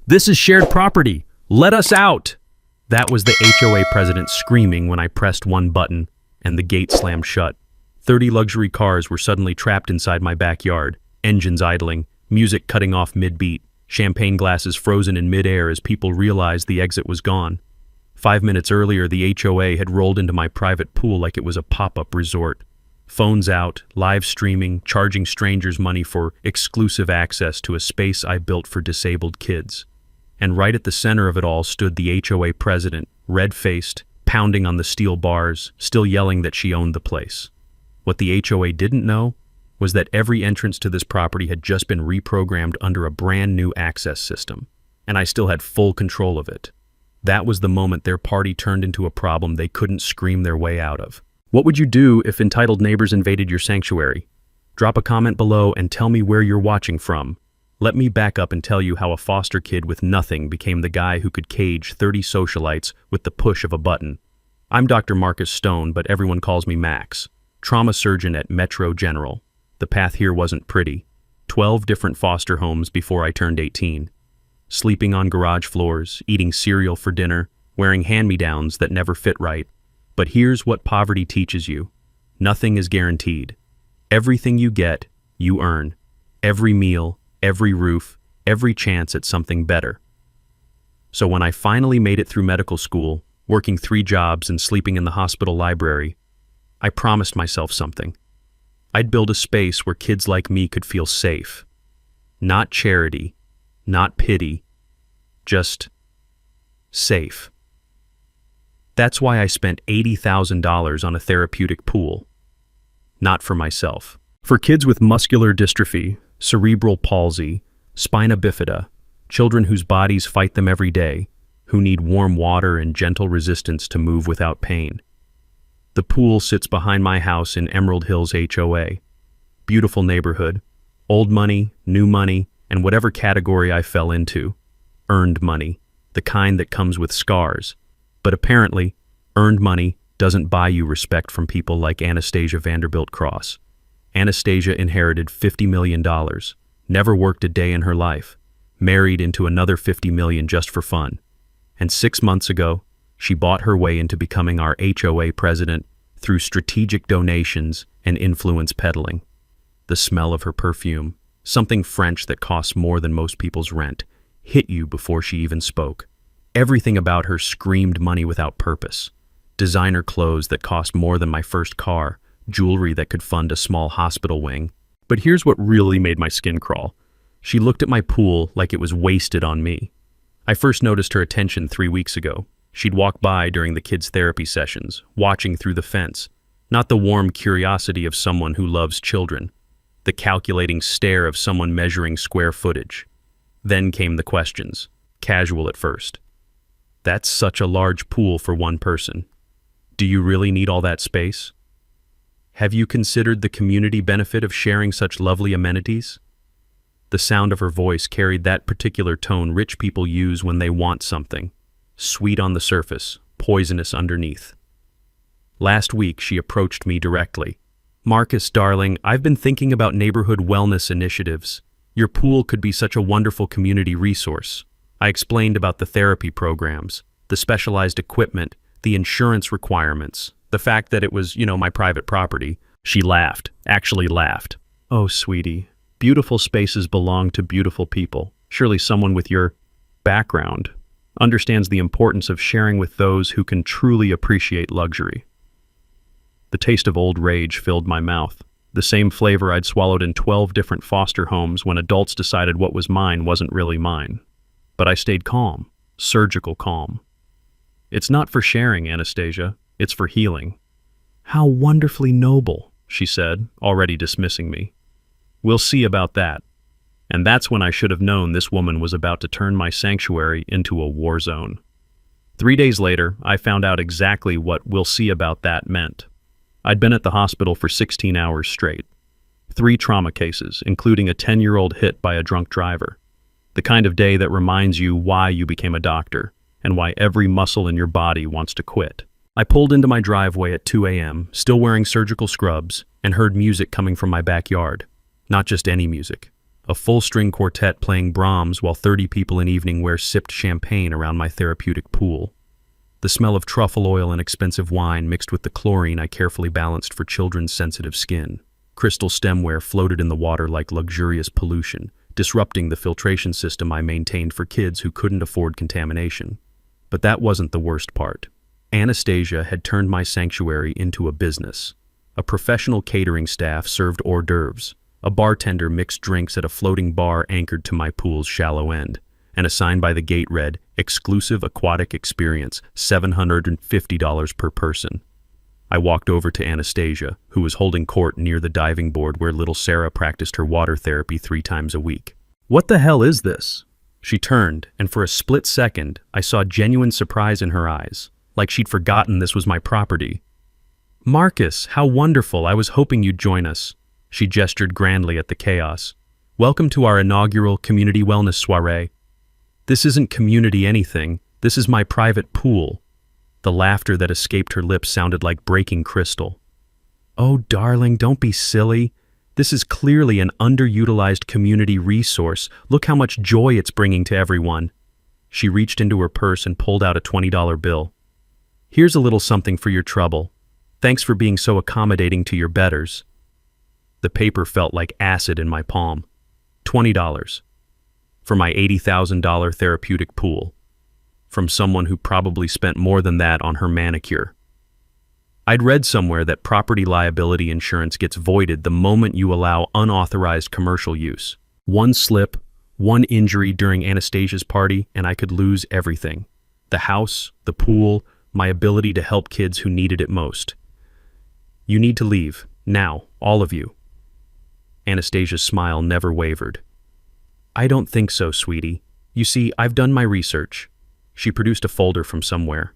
This is shared property. Let us out! That was the HOA president screaming when I pressed one button and the gate slammed shut. 30 luxury cars were suddenly trapped inside my backyard, engines idling, music cutting off mid-beat, champagne glasses frozen in mid-air as people realized the exit was gone. 5 minutes earlier, the HOA had rolled into my private pool like it was a pop-up resort. Phones out, live streaming, charging strangers money for exclusive access to a space I built for disabled kids. And right at the center of it all stood the HOA president, red-faced, pounding on the steel bars, still yelling that she owned the place. What the HOA didn't know was that every entrance to this property had just been reprogrammed under a brand new access system, and I still had full control of it. That was the moment their party turned into a problem they couldn't scream their way out of. What would you do if entitled neighbors invaded your sanctuary? Drop a comment below and tell me where you're watching from. Let me back up and tell you how a foster kid with nothing became the guy who could cage 30 socialites with the push of a button. I'm Dr. Marcus Stone, but everyone calls me Max, trauma surgeon at Metro General. The path here wasn't pretty. 12 different foster homes before I turned 18. Sleeping on garage floors, eating cereal for dinner, wearing hand-me-downs that never fit right. But here's what poverty teaches you. Nothing is guaranteed. Everything you get, you earn. Every meal, every roof, every chance at something better. So when I finally made it through medical school, working 3 jobs and sleeping in the hospital library, I promised myself something. I'd build a space where kids like me could feel safe. Not charity, not pity, just safe. That's why I spent $80,000 on a therapeutic pool. Not for myself. For kids with muscular dystrophy, cerebral palsy, spina bifida, children whose bodies fight them every day, who need warm water and gentle resistance to move without pain. The pool sits behind my house in Emerald Hills HOA. Beautiful neighborhood, old money, new money, and whatever category I fell into. Earned money, the kind that comes with scars. But apparently, earned money doesn't buy you respect from people like Anastasia Vanderbilt Cross. Anastasia inherited $50 million, never worked a day in her life, married into another $50 million just for fun. And 6 months ago, she bought her way into becoming our HOA president through strategic donations and influence peddling. The smell of her perfume, something French that costs more than most people's rent, hit you before she even spoke. Everything about her screamed money without purpose. Designer clothes that cost more than my first car, jewelry that could fund a small hospital wing. But here's what really made my skin crawl. She looked at my pool like it was wasted on me. I first noticed her attention 3 weeks ago. She'd walk by during the kids' therapy sessions, watching through the fence. Not the warm curiosity of someone who loves children. The calculating stare of someone measuring square footage. Then came the questions, casual at first. That's such a large pool for one person. Do you really need all that space? Have you considered the community benefit of sharing such lovely amenities? The sound of her voice carried that particular tone rich people use when they want something. Sweet on the surface, poisonous underneath. Last week, she approached me directly. Marcus, darling, I've been thinking about neighborhood wellness initiatives. Your pool could be such a wonderful community resource. I explained about the therapy programs, the specialized equipment, the insurance requirements, the fact that it was, my private property. She laughed, actually laughed. Oh, sweetie, beautiful spaces belong to beautiful people. Surely someone with your background understands the importance of sharing with those who can truly appreciate luxury. The taste of old rage filled my mouth, the same flavor I'd swallowed in 12 different foster homes when adults decided what was mine wasn't really mine. But I stayed calm, surgical calm. It's not for sharing, Anastasia. It's for healing. How wonderfully noble, she said, already dismissing me. We'll see about that. And that's when I should have known this woman was about to turn my sanctuary into a war zone. 3 days later, I found out exactly what "we'll see about that" meant. I'd been at the hospital for 16 hours straight. 3 trauma cases, including a 10-year-old hit by a drunk driver. The kind of day that reminds you why you became a doctor and why every muscle in your body wants to quit. I pulled into my driveway at 2 a.m., still wearing surgical scrubs, and heard music coming from my backyard. Not just any music. a full-string quartet playing Brahms while 30 people in evening wear sipped champagne around my therapeutic pool. The smell of truffle oil and expensive wine mixed with the chlorine I carefully balanced for children's sensitive skin. Crystal stemware floated in the water like luxurious pollution, disrupting the filtration system I maintained for kids who couldn't afford contamination. But that wasn't the worst part. Anastasia had turned my sanctuary into a business. A professional catering staff served hors d'oeuvres. A bartender mixed drinks at a floating bar anchored to my pool's shallow end, and a sign by the gate read, "Exclusive Aquatic Experience, $750 per person." I walked over to Anastasia, who was holding court near the diving board where little Sarah practiced her water therapy 3 times a week. "What the hell is this?" She turned, and for a split second, I saw genuine surprise in her eyes, like she'd forgotten this was my property. "Marcus, how wonderful, I was hoping you'd join us." She gestured grandly at the chaos. "Welcome to our inaugural community wellness soiree. This isn't community anything, this is my private pool." The laughter that escaped her lips sounded like breaking crystal. "Oh, darling, don't be silly. This is clearly an underutilized community resource. Look how much joy it's bringing to everyone." She reached into her purse and pulled out a $20 bill. "Here's a little something for your trouble. Thanks for being so accommodating to your betters." The paper felt like acid in my palm. $20. For my $80,000 therapeutic pool. From someone who probably spent more than that on her manicure. I'd read somewhere that property liability insurance gets voided the moment you allow unauthorized commercial use. One slip, one injury during Anastasia's party, and I could lose everything. The house, the pool, my ability to help kids who needed it most. "You need to leave, now, all of you." Anastasia's smile never wavered. "I don't think so, sweetie. You see, I've done my research." She produced a folder from somewhere.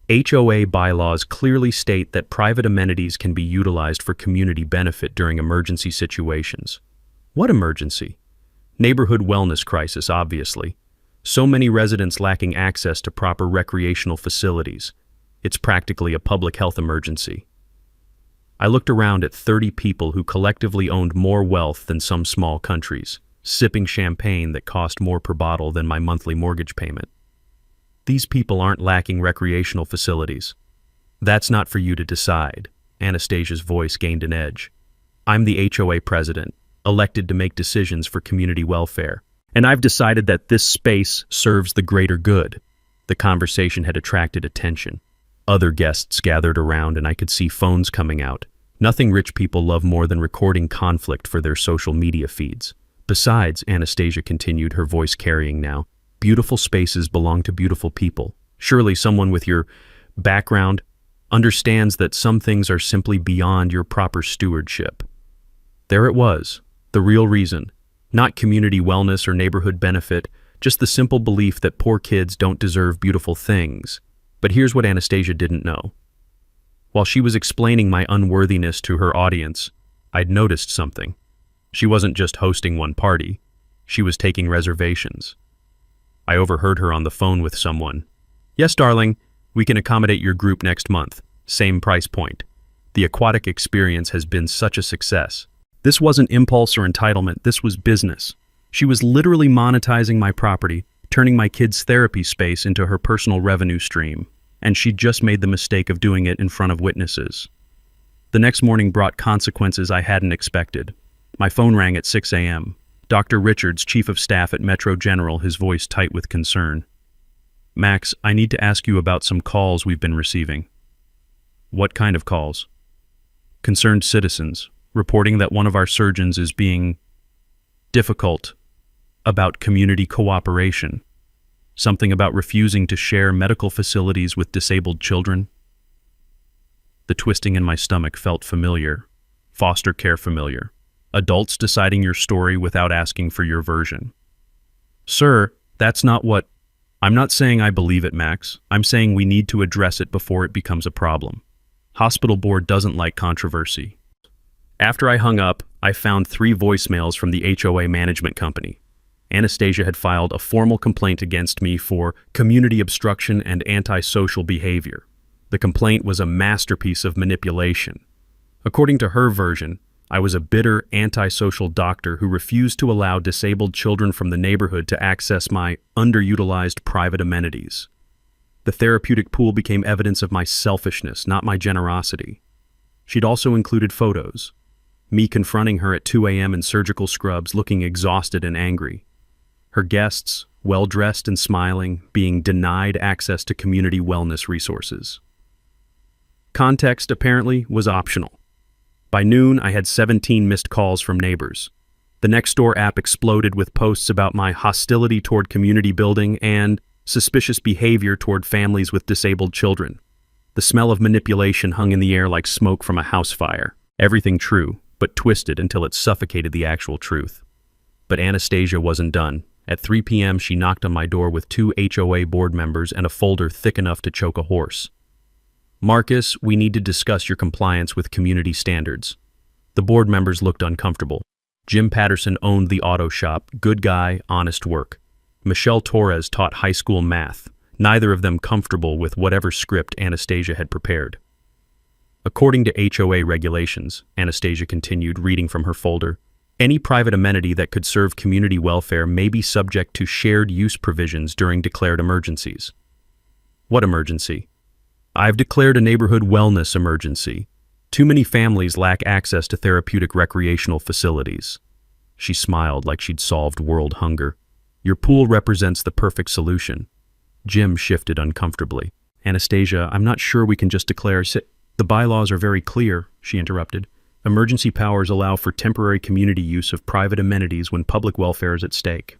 HOA bylaws clearly state that private amenities can be utilized for community benefit during emergency situations. What emergency? Neighborhood wellness crisis, obviously. So many residents lacking access to proper recreational facilities. It's practically a public health emergency. I looked around at 30 people who collectively owned more wealth than some small countries, sipping champagne that cost more per bottle than my monthly mortgage payment. These people aren't lacking recreational facilities. That's not for you to decide. Anastasia's voice gained an edge. I'm the HOA president, elected to make decisions for community welfare, and I've decided that this space serves the greater good. The conversation had attracted attention. Other guests gathered around and I could see phones coming out. Nothing rich people love more than recording conflict for their social media feeds. Besides, Anastasia continued, her voice carrying now, beautiful spaces belong to beautiful people. Surely someone with your background understands that some things are simply beyond your proper stewardship. There it was, the real reason. Not community wellness or neighborhood benefit, just the simple belief that poor kids don't deserve beautiful things. But here's what Anastasia didn't know. While she was explaining my unworthiness to her audience, I'd noticed something. She wasn't just hosting one party, she was taking reservations. I overheard her on the phone with someone. "Yes, darling, we can accommodate your group next month. Same price point. The aquatic experience has been such a success." This wasn't impulse or entitlement, this was business. She was literally monetizing my property, turning my kids' therapy space into her personal revenue stream. And she'd just made the mistake of doing it in front of witnesses. The next morning brought consequences I hadn't expected. My phone rang at 6 a.m. Dr. Richards, chief of staff at Metro General, his voice tight with concern. "Max, I need to ask you about some calls we've been receiving." "What kind of calls?" "Concerned citizens, reporting that one of our surgeons is being difficult about community cooperation. Something about refusing to share medical facilities with disabled children." The twisting in my stomach felt familiar. Foster care familiar. Adults deciding your story without asking for your version. "Sir, that's not what..." "I'm not saying I believe it, Max. I'm saying we need to address it before it becomes a problem. Hospital board doesn't like controversy." After I hung up, I found 3 voicemails from the HOA management company. Anastasia had filed a formal complaint against me for community obstruction and antisocial behavior. The complaint was a masterpiece of manipulation. According to her version, I was a bitter, antisocial doctor who refused to allow disabled children from the neighborhood to access my underutilized private amenities. The therapeutic pool became evidence of my selfishness, not my generosity. She'd also included photos. Me confronting her at 2 a.m. in surgical scrubs, looking exhausted and angry. Her guests, well-dressed and smiling, being denied access to community wellness resources. Context, apparently, was optional. By noon, I had 17 missed calls from neighbors. The Nextdoor app exploded with posts about my hostility toward community building and suspicious behavior toward families with disabled children. The smell of manipulation hung in the air like smoke from a house fire. Everything true, but twisted until it suffocated the actual truth. But Anastasia wasn't done. At 3 p.m., she knocked on my door with 2 HOA board members and a folder thick enough to choke a horse. "Marcus, we need to discuss your compliance with community standards." The board members looked uncomfortable. Jim Patterson owned the auto shop, good guy, honest work. Michelle Torres taught high school math, neither of them comfortable with whatever script Anastasia had prepared. According to HOA regulations, Anastasia continued, reading from her folder, any private amenity that could serve community welfare may be subject to shared use provisions during declared emergencies. What emergency? I've declared a neighborhood wellness emergency. Too many families lack access to therapeutic recreational facilities. She smiled like she'd solved world hunger. Your pool represents the perfect solution. Jim shifted uncomfortably. Anastasia, I'm not sure we can just declare The bylaws are very clear, she interrupted. Emergency powers allow for temporary community use of private amenities when public welfare is at stake.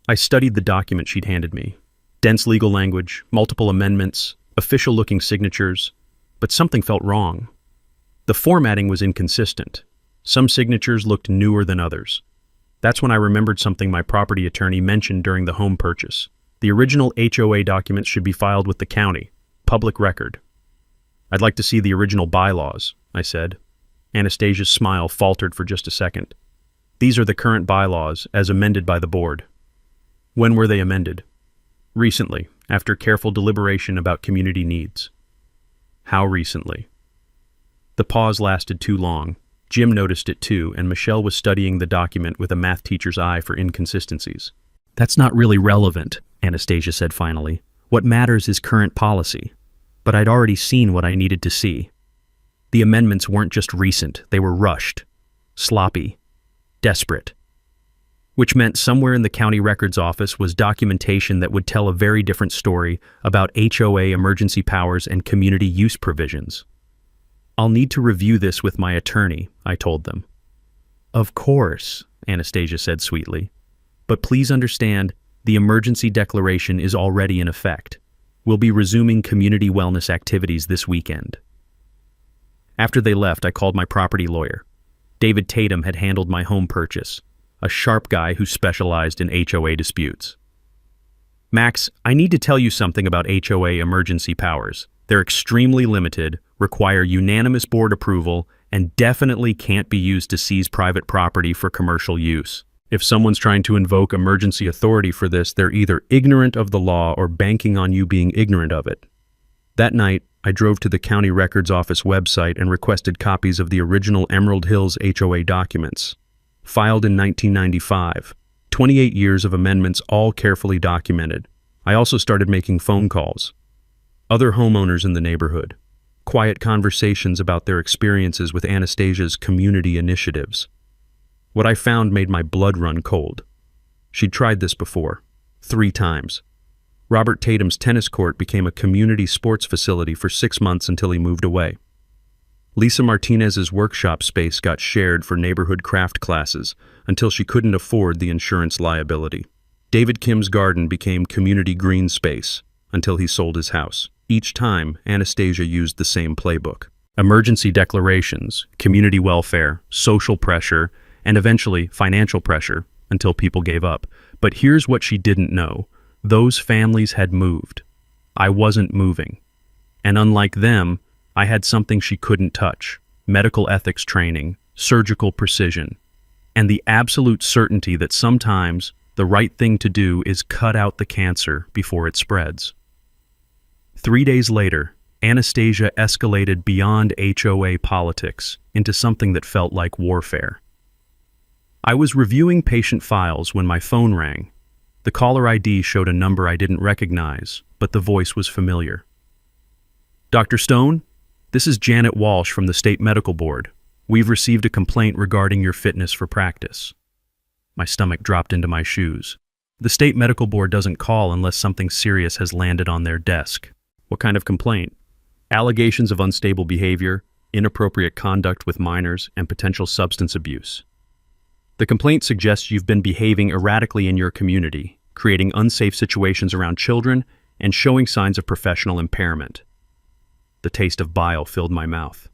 I studied the document she'd handed me. Dense legal language, multiple amendments, official-looking signatures, but something felt wrong. The formatting was inconsistent. Some signatures looked newer than others. That's when I remembered something my property attorney mentioned during the home purchase. The original HOA documents should be filed with the county, public record. I'd like to see the original bylaws, I said. Anastasia's smile faltered for just a second. These are the current bylaws, as amended by the board. When were they amended? Recently, after careful deliberation about community needs. How recently? The pause lasted too long. Jim noticed it too, and Michelle was studying the document with a math teacher's eye for inconsistencies. That's not really relevant, Anastasia said finally. What matters is current policy. But I'd already seen what I needed to see. The amendments weren't just recent, they were rushed, sloppy, desperate. Which meant somewhere in the county records office was documentation that would tell a very different story about HOA emergency powers and community use provisions. I'll need to review this with my attorney, I told them. Of course, Anastasia said sweetly. But please understand, the emergency declaration is already in effect. We'll be resuming community wellness activities this weekend. After they left, I called my property lawyer. David Tatum had handled my home purchase, a sharp guy who specialized in HOA disputes. Max, I need to tell you something about HOA emergency powers. They're extremely limited, require unanimous board approval, and definitely can't be used to seize private property for commercial use. If someone's trying to invoke emergency authority for this, they're either ignorant of the law or banking on you being ignorant of it. That night, I drove to the county records office website and requested copies of the original Emerald Hills HOA documents. Filed in 1995, 28 years of amendments all carefully documented. I also started making phone calls. Other homeowners in the neighborhood. Quiet conversations about their experiences with Anastasia's community initiatives. What I found made my blood run cold. She'd tried this before, 3 times. Robert Tatum's tennis court became a community sports facility for 6 months until he moved away. Lisa Martinez's workshop space got shared for neighborhood craft classes until she couldn't afford the insurance liability. David Kim's garden became community green space until he sold his house. Each time, Anastasia used the same playbook. Emergency declarations, community welfare, social pressure, and eventually financial pressure until people gave up. But here's what she didn't know. Those families had moved. I wasn't moving. And unlike them, I had something she couldn't touch. Medical ethics training, surgical precision, and the absolute certainty that sometimes the right thing to do is cut out the cancer before it spreads. 3 days later, Anastasia escalated beyond HOA politics into something that felt like warfare. I was reviewing patient files when my phone rang. The caller ID showed a number I didn't recognize, but the voice was familiar. "Dr. Stone, this is Janet Walsh from the State Medical Board. We've received a complaint regarding your fitness for practice." My stomach dropped into my shoes. The State Medical Board doesn't call unless something serious has landed on their desk. What kind of complaint? Allegations of unstable behavior, inappropriate conduct with minors, and potential substance abuse. The complaint suggests you've been behaving erratically in your community, creating unsafe situations around children, and showing signs of professional impairment. The taste of bile filled my mouth.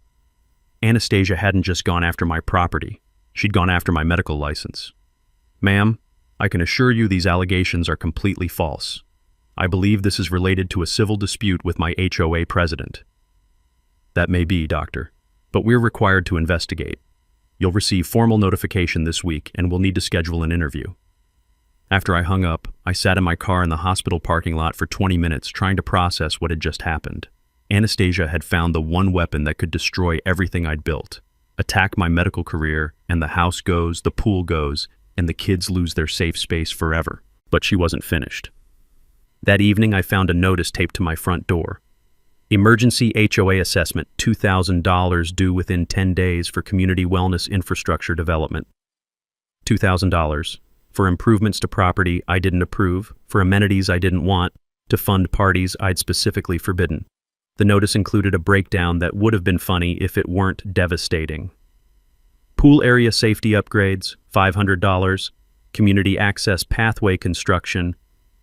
Anastasia hadn't just gone after my property, she'd gone after my medical license. "Ma'am, I can assure you these allegations are completely false. I believe this is related to a civil dispute with my HOA president." "That may be, doctor, but we're required to investigate. You'll receive formal notification this week and we'll need to schedule an interview." After I hung up, I sat in my car in the hospital parking lot for 20 minutes trying to process what had just happened. Anastasia had found the one weapon that could destroy everything I'd built, attack my medical career, and the house goes, the pool goes, and the kids lose their safe space forever. But she wasn't finished. That evening, I found a notice taped to my front door. "Emergency HOA assessment, $2,000 due within 10 days for community wellness infrastructure development." $2,000 for improvements to property I didn't approve, for amenities I didn't want, to fund parties I'd specifically forbidden. The notice included a breakdown that would have been funny if it weren't devastating. Pool area safety upgrades, $500. Community access pathway construction,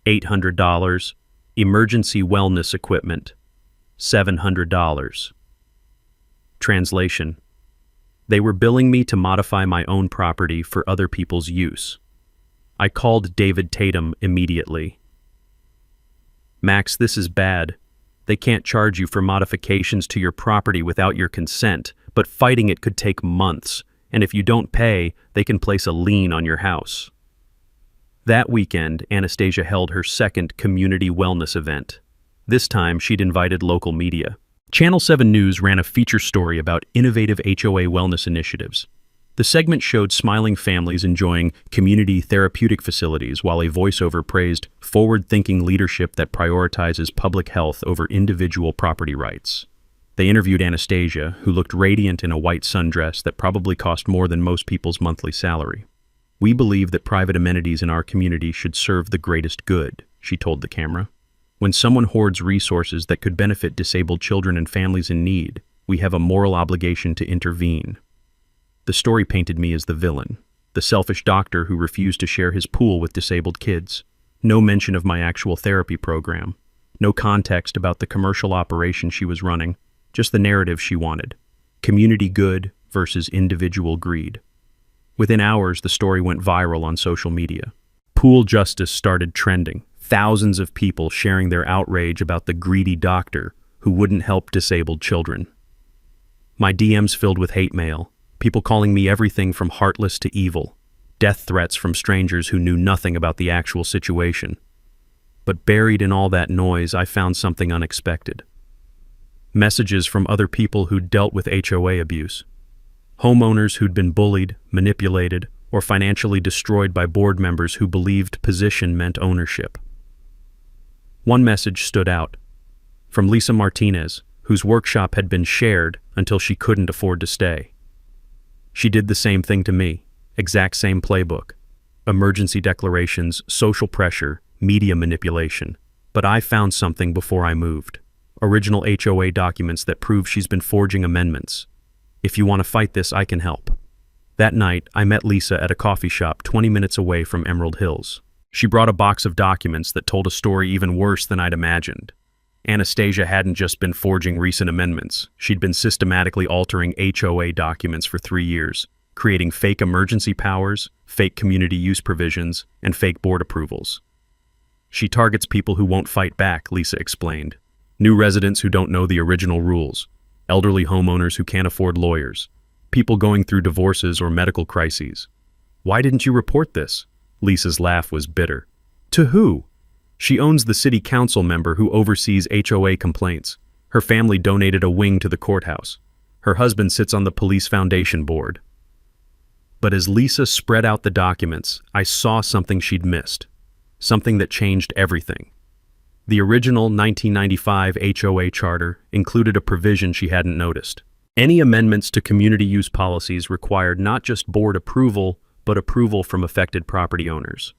$800. Emergency wellness equipment, $700. Translation: they were billing me to modify my own property for other people's use. I called David Tatum immediately. "Max, this is bad. They can't charge you for modifications to your property without your consent, but fighting it could take months, and if you don't pay, they can place a lien on your house." That weekend, Anastasia held her second community wellness event. This time, she'd invited local media. Channel 7 News ran a feature story about innovative HOA wellness initiatives. The segment showed smiling families enjoying community therapeutic facilities while a voiceover praised forward-thinking leadership that prioritizes public health over individual property rights. They interviewed Anastasia, who looked radiant in a white sundress that probably cost more than most people's monthly salary. "We believe that private amenities in our community should serve the greatest good," she told the camera. "When someone hoards resources that could benefit disabled children and families in need, we have a moral obligation to intervene." The story painted me as the villain, the selfish doctor who refused to share his pool with disabled kids. No mention of my actual therapy program. No context about the commercial operation she was running, just the narrative she wanted. Community good versus individual greed. Within hours, the story went viral on social media. Pool justice started trending. Thousands of people sharing their outrage about the greedy doctor who wouldn't help disabled children. My DMs filled with hate mail, people calling me everything from heartless to evil, death threats from strangers who knew nothing about the actual situation. But buried in all that noise, I found something unexpected. Messages from other people who'd dealt with HOA abuse. Homeowners who'd been bullied, manipulated, or financially destroyed by board members who believed position meant ownership. One message stood out, from Lisa Martinez, whose workshop had been shared until she couldn't afford to stay. She did the same thing to me, exact same playbook. Emergency declarations, social pressure, media manipulation. But I found something before I moved. Original HOA documents that prove she's been forging amendments. If you want to fight this, I can help. That night, I met Lisa at a coffee shop 20 minutes away from Emerald Hills. She brought a box of documents that told a story even worse than I'd imagined. Anastasia hadn't just been forging recent amendments. She'd been systematically altering HOA documents for 3 years, creating fake emergency powers, fake community use provisions, and fake board approvals. She targets people who won't fight back, Lisa explained. New residents who don't know the original rules, elderly homeowners who can't afford lawyers, people going through divorces or medical crises. "Why didn't you report this?" Lisa's laugh was bitter. "To who?" She owns the city council member who oversees HOA complaints. Her family donated a wing to the courthouse. Her husband sits on the police foundation board. But as Lisa spread out the documents, I saw something she'd missed. Something that changed everything. The original 1995 HOA charter included a provision she hadn't noticed. Any amendments to community use policies required not just board approval, but approval from affected property owners.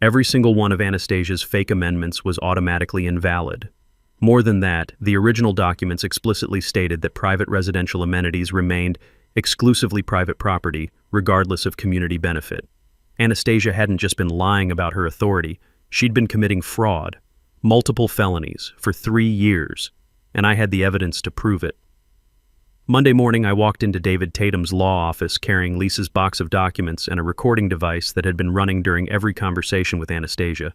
Every single one of Anastasia's fake amendments was automatically invalid. More than that, the original documents explicitly stated that private residential amenities remained exclusively private property, regardless of community benefit. Anastasia hadn't just been lying about her authority, she'd been committing fraud, multiple felonies, for 3 years, and I had the evidence to prove it. Monday morning, I walked into David Tatum's law office carrying Lisa's box of documents and a recording device that had been running during every conversation with Anastasia.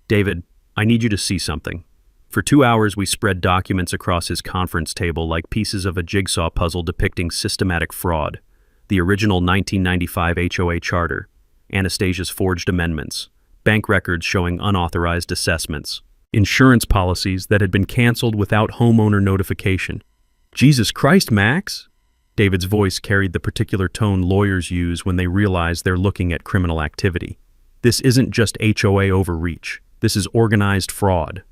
"David, I need you to see something." For 2 hours, we spread documents across his conference table like pieces of a jigsaw puzzle depicting systematic fraud. The original 1995 HOA charter, Anastasia's forged amendments, bank records showing unauthorized assessments, insurance policies that had been canceled without homeowner notification. "Jesus Christ, Max!" David's voice carried the particular tone lawyers use when they realize they're looking at criminal activity. "This isn't just HOA overreach. This is organized fraud."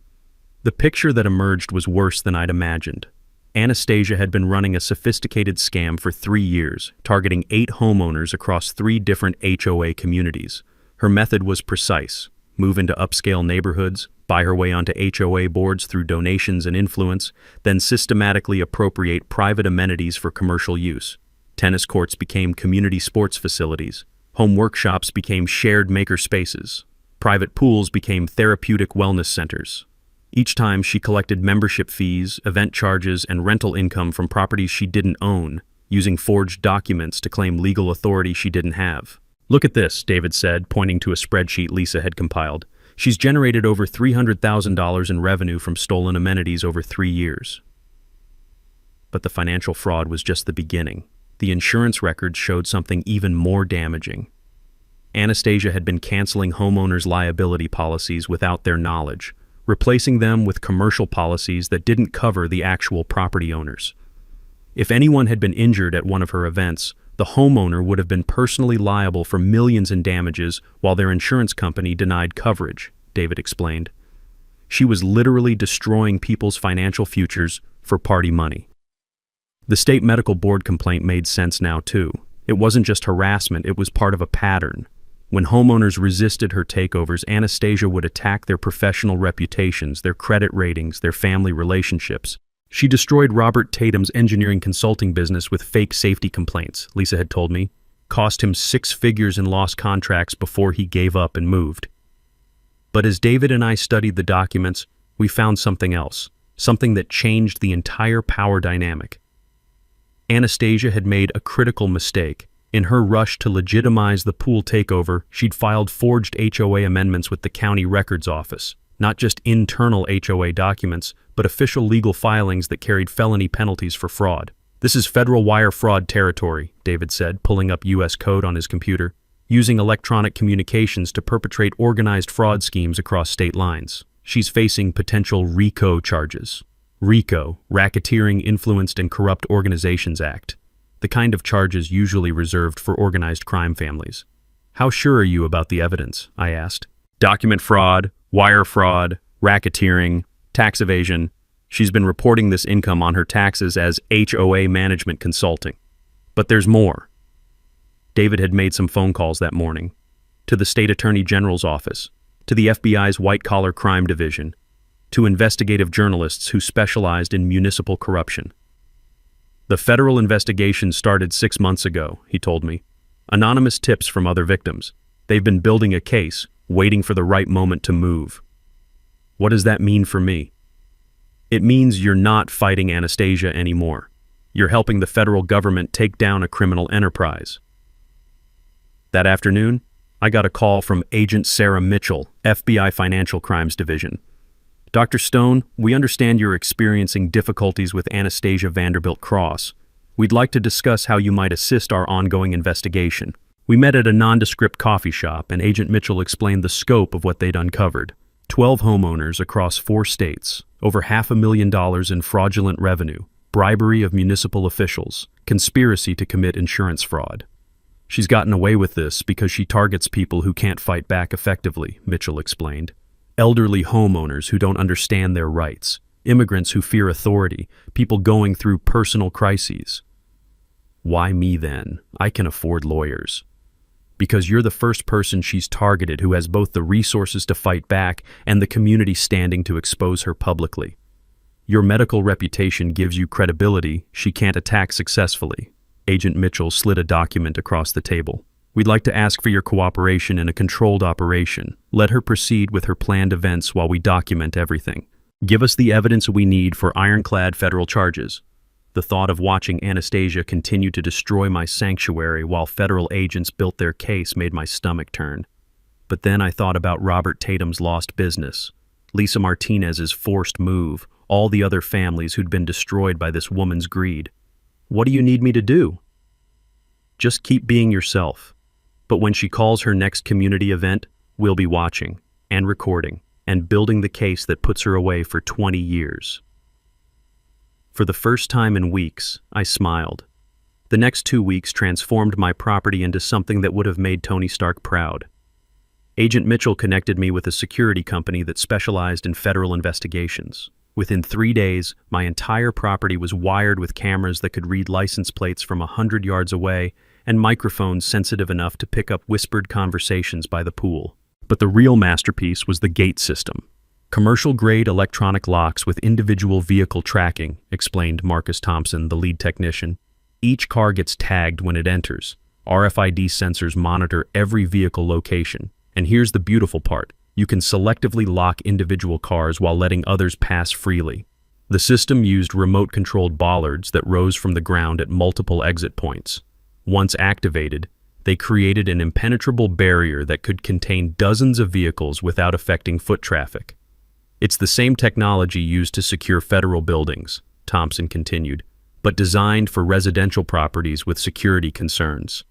The picture that emerged was worse than I'd imagined. Anastasia had been running a sophisticated scam for 3 years, targeting 8 homeowners across 3 different HOA communities. Her method was precise: move into upscale neighborhoods, buy her way onto HOA boards through donations and influence, then systematically appropriate private amenities for commercial use. Tennis courts became community sports facilities. Home workshops became shared maker spaces. Private pools became therapeutic wellness centers. Each time she collected membership fees, event charges, and rental income from properties she didn't own, using forged documents to claim legal authority she didn't have. "Look at this," David said, pointing to a spreadsheet Lisa had compiled. "She's generated over $300,000 in revenue from stolen amenities over 3 years. But the financial fraud was just the beginning. The insurance records showed something even more damaging. Anastasia had been canceling homeowners' liability policies without their knowledge, replacing them with commercial policies that didn't cover the actual property owners. If anyone had been injured at one of her events, the homeowner would have been personally liable for millions in damages while their insurance company denied coverage," David explained. She was literally destroying people's financial futures for party money. The state medical board complaint made sense now too. It wasn't just harassment, it was part of a pattern. When homeowners resisted her takeovers, Anastasia would attack their professional reputations, their credit ratings, their family relationships. She destroyed Robert Tatum's engineering consulting business with fake safety complaints, Lisa had told me, cost him 6 figures in lost contracts before he gave up and moved. But as David and I studied the documents, we found something else, something that changed the entire power dynamic. Anastasia had made a critical mistake. In her rush to legitimize the pool takeover, she'd filed forged HOA amendments with the county records office. Not just internal HOA documents, but official legal filings that carried felony penalties for fraud. "This is federal wire fraud territory," David said, pulling up U.S. code on his computer, using electronic communications to perpetrate organized fraud schemes across state lines. She's facing potential RICO charges. RICO, Racketeering, Influenced, and Corrupt Organizations Act. The kind of charges usually reserved for organized crime families. "How sure are you about the evidence?" I asked. "Document fraud, wire fraud, racketeering, tax evasion. She's been reporting this income on her taxes as HOA management consulting. But there's more." David had made some phone calls that morning. To the state attorney general's office, to the FBI's white-collar crime division, to investigative journalists who specialized in municipal corruption. "The federal investigation started 6 months ago," he told me. "Anonymous tips from other victims. They've been building a case, waiting for the right moment to move." What does that mean for me? It means you're not fighting Anastasia anymore. You're helping the federal government take down a criminal enterprise. That afternoon, I got a call from Agent Sarah Mitchell, FBI Financial Crimes Division. "Dr. Stone, we understand you're experiencing difficulties with Anastasia Vanderbilt Cross. We'd like to discuss how you might assist our ongoing investigation." We met at a nondescript coffee shop, and Agent Mitchell explained the scope of what they'd uncovered. 12 homeowners across 4 states, over $500,000 in fraudulent revenue, bribery of municipal officials, conspiracy to commit insurance fraud. She's gotten away with this because she targets people who can't fight back effectively, Mitchell explained. Elderly homeowners who don't understand their rights, immigrants who fear authority, people going through personal crises. Why me then? I can afford lawyers. Because you're the first person she's targeted who has both the resources to fight back and the community standing to expose her publicly. Your medical reputation gives you credibility she can't attack successfully. Agent Mitchell slid a document across the table. We'd like to ask for your cooperation in a controlled operation. Let her proceed with her planned events while we document everything. Give us the evidence we need for ironclad federal charges. The thought of watching Anastasia continue to destroy my sanctuary while federal agents built their case made my stomach turn. But then I thought about Robert Tatum's lost business, Lisa Martinez's forced move, all the other families who'd been destroyed by this woman's greed. What do you need me to do? Just keep being yourself. But when she calls her next community event, we'll be watching and recording and building the case that puts her away for 20 years. For the first time in weeks, I smiled. The next 2 weeks transformed my property into something that would have made Tony Stark proud. Agent Mitchell connected me with a security company that specialized in federal investigations. Within 3 days, my entire property was wired with cameras that could read license plates from 100 yards away and microphones sensitive enough to pick up whispered conversations by the pool. But the real masterpiece was the gate system. Commercial-grade electronic locks with individual vehicle tracking, explained Marcus Thompson, the lead technician. Each car gets tagged when it enters. RFID sensors monitor every vehicle location. And here's the beautiful part. You can selectively lock individual cars while letting others pass freely. The system used remote-controlled bollards that rose from the ground at multiple exit points. Once activated, they created an impenetrable barrier that could contain dozens of vehicles without affecting foot traffic. It's the same technology used to secure federal buildings, Thompson continued, but designed for residential properties with security concerns.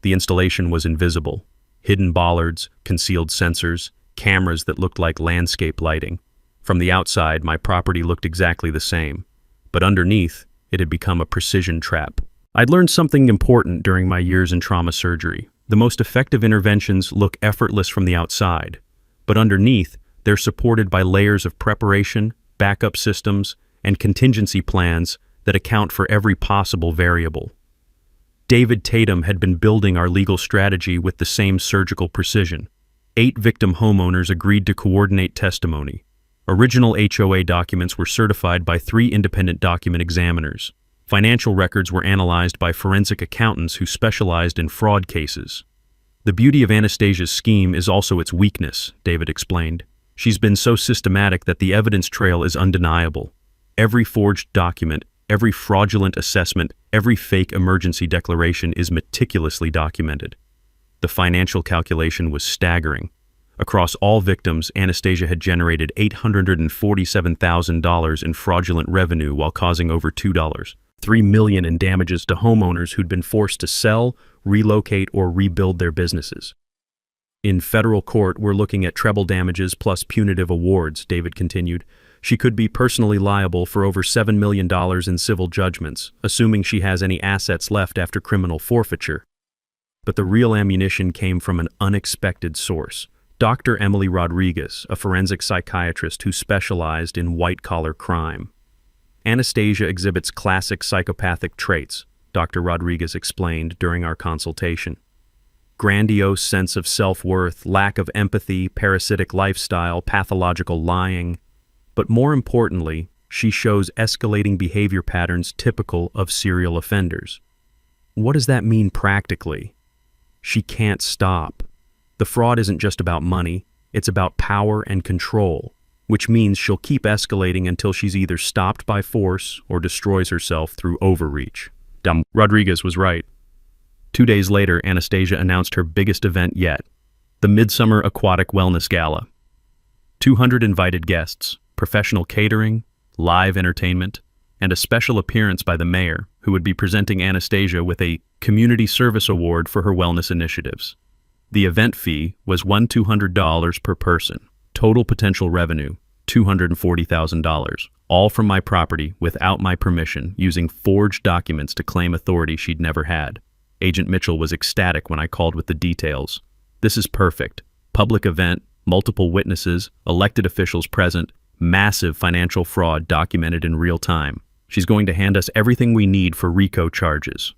The installation was invisible. Hidden bollards, concealed sensors, cameras that looked like landscape lighting. From the outside, my property looked exactly the same, but underneath, it had become a precision trap. I'd learned something important during my years in trauma surgery. The most effective interventions look effortless from the outside, but underneath, they're supported by layers of preparation, backup systems, and contingency plans that account for every possible variable. David Tatum had been building our legal strategy with the same surgical precision. 8 victim homeowners agreed to coordinate testimony. Original HOA documents were certified by 3 independent document examiners. Financial records were analyzed by forensic accountants who specialized in fraud cases. The beauty of Anastasia's scheme is also its weakness, David explained. She's been so systematic that the evidence trail is undeniable. Every forged document, every fraudulent assessment, every fake emergency declaration is meticulously documented. The financial calculation was staggering. Across all victims, Anastasia had generated $847,000 in fraudulent revenue while causing over $3 million in damages to homeowners who'd been forced to sell, relocate, or rebuild their businesses. In federal court, we're looking at treble damages plus punitive awards, David continued. She could be personally liable for over $7 million in civil judgments, assuming she has any assets left after criminal forfeiture. But the real ammunition came from an unexpected source. Dr. Emily Rodriguez, a forensic psychiatrist who specialized in white-collar crime. Anastasia exhibits classic psychopathic traits, Dr. Rodriguez explained during our consultation. Grandiose sense of self-worth, lack of empathy, parasitic lifestyle, pathological lying. But more importantly, she shows escalating behavior patterns typical of serial offenders. What does that mean practically? She can't stop. The fraud isn't just about money, it's about power and control, which means she'll keep escalating until she's either stopped by force or destroys herself through overreach. Rodriguez was right. 2 days later, Anastasia announced her biggest event yet, the Midsummer Aquatic Wellness Gala. 200 invited guests, professional catering, live entertainment, and a special appearance by the mayor, who would be presenting Anastasia with a Community Service Award for her wellness initiatives. The event fee was $200 per person. Total potential revenue, $240,000, all from my property without my permission, using forged documents to claim authority she'd never had. Agent Mitchell was ecstatic when I called with the details. This is perfect. Public event, multiple witnesses, elected officials present, massive financial fraud documented in real time. She's going to hand us everything we need for RICO charges.